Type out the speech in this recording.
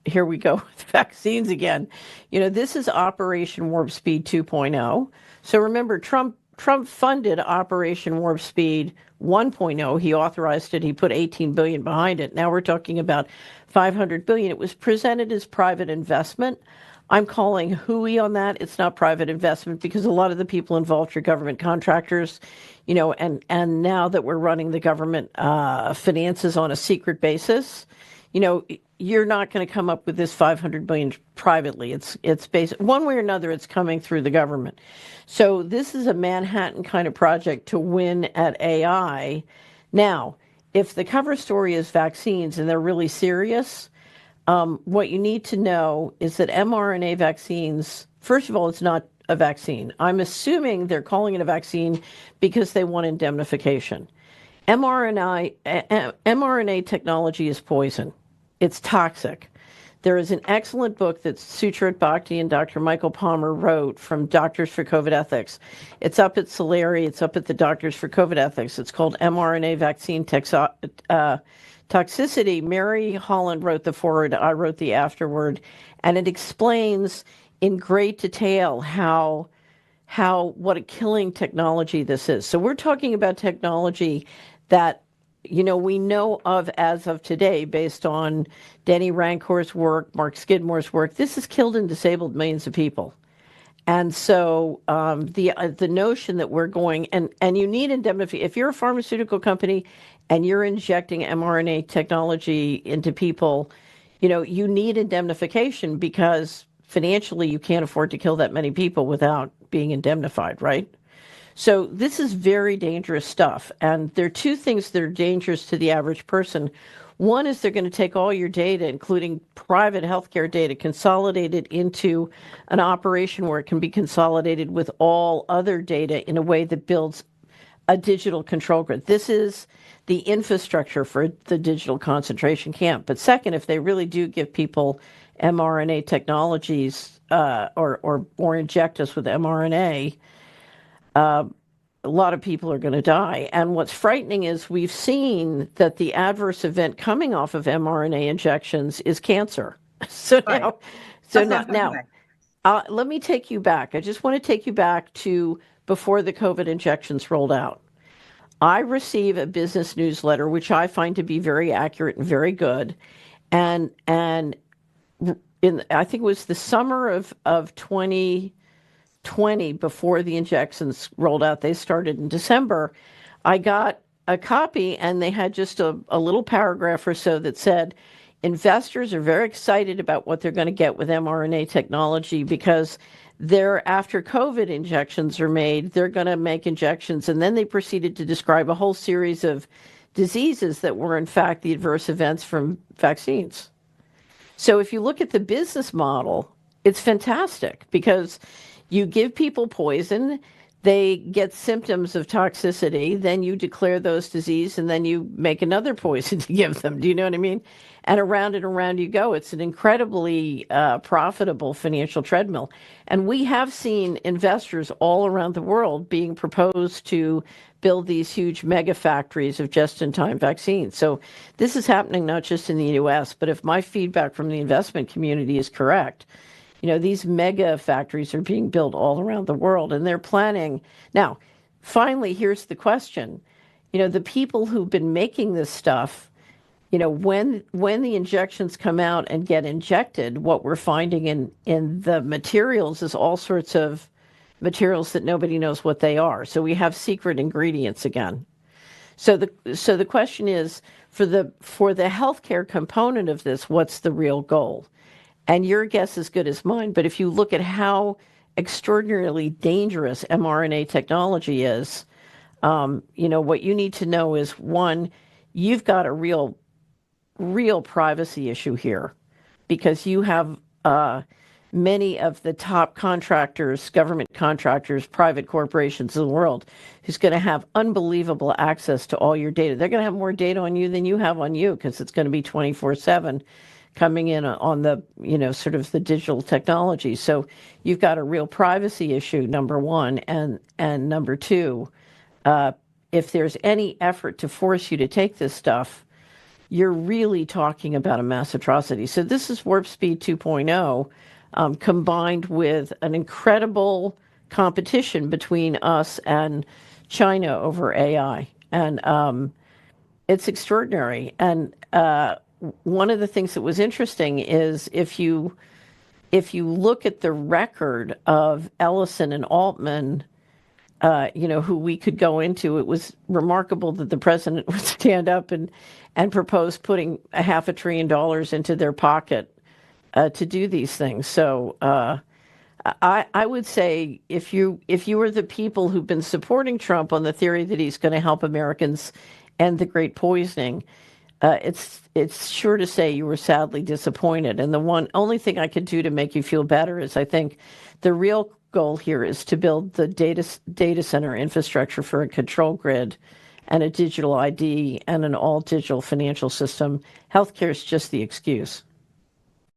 here we go with vaccines again. This is Operation Warp Speed 2.0. So remember, Trump funded Operation Warp Speed 1.0. He authorized it. He put $18 billion behind it. Now we're talking about $500 billion. It was presented as private investment. I'm calling hooey on that. It's not private investment because a lot of the people involved are government contractors, and now that we're running the government finances on a secret basis, you're not going to come up with this $500 billion privately. It's based one way or another. It's coming through the government. So this is a Manhattan kind of project to win at AI. Now, if the cover story is vaccines and they're really serious, what you need to know is that mRNA vaccines, first of all, it's not a vaccine. I'm assuming they're calling it a vaccine because they want indemnification. mRNA technology is poison. It's toxic. There is an excellent book that Suchrit Bhakti and Dr. Michael Palmer wrote from Doctors for COVID Ethics. It's up at Solari. It's up at the Doctors for COVID Ethics. It's called mRNA Vaccine Toxicity. Mary Holland wrote the foreword. I wrote the afterword. And it explains in great detail what a killing technology this is. So we're talking about technology that we know of as of today, based on Denny Rancourt's work, Mark Skidmore's work. This has killed and disabled millions of people. And so the notion that we're going, and you need indemnification. If you're a pharmaceutical company and you're injecting mRNA technology into people, you need indemnification because financially you can't afford to kill that many people without being indemnified, right? So this is very dangerous stuff. And there are two things that are dangerous to the average person. One is they're going to take all your data, including private healthcare data, consolidate it into an operation where it can be consolidated with all other data in a way that builds a digital control grid. This is the infrastructure for the digital concentration camp. But second, if they really do give people mRNA technologies or inject us with mRNA, a lot of people are going to die. And what's frightening is we've seen that the adverse event coming off of mRNA injections is cancer. So right. now, let me take you back. I just want to take you back to before the COVID injections rolled out. I receive a business newsletter, which I find to be very accurate and very good. And I think it was the summer of 2020, before the injections rolled out. They started in December. I got a copy, and they had just a little paragraph or so that said, investors are very excited about what they're going to get with mRNA technology because after COVID injections are made, they're going to make injections. And then they proceeded to describe a whole series of diseases that were, in fact, the adverse events from vaccines. So if you look at the business model, it's fantastic because you give people poison, they get symptoms of toxicity, then you declare those disease, and then you make another poison to give them. Do you know what I mean? And around you go. It's an incredibly profitable financial treadmill. And we have seen investors all around the world being proposed to build these huge mega factories of just-in-time vaccines. So this is happening not just in the U.S., but if my feedback from the investment community is correct, these mega factories are being built all around the world, and they're planning. Now, finally, here's the question. The people who've been making this stuff, when the injections come out and get injected, what we're finding in the materials is all sorts of materials that nobody knows what they are. So we have secret ingredients again. So the question is, for the healthcare component of this, what's the real goal? And your guess is good as mine. But if you look at how extraordinarily dangerous mRNA technology is, what you need to know is, one, you've got a real privacy issue here because you have many of the top contractors, government contractors, private corporations in the world who's going to have unbelievable access to all your data. They're going to have more data on you than you have on you because it's going to be 24/7. Coming in on the, sort of the digital technology. So you've got a real privacy issue, number one. And number two, if there's any effort to force you to take this stuff, you're really talking about a mass atrocity. So this is Warp Speed 2.0 combined with an incredible competition between us and China over AI. And it's extraordinary. And one of the things that was interesting is if you look at the record of Ellison and Altman, who we could go into, it was remarkable that the president would stand up and propose putting $500 billion into their pocket to do these things. So I would say if you are the people who've been supporting Trump on the theory that he's going to help Americans end the Great Poisoning, it's sure to say you were sadly disappointed. And the only thing I could do to make you feel better is I think the real goal here is to build the data center infrastructure for a control grid and a digital ID and an all digital financial system. Healthcare is just the excuse.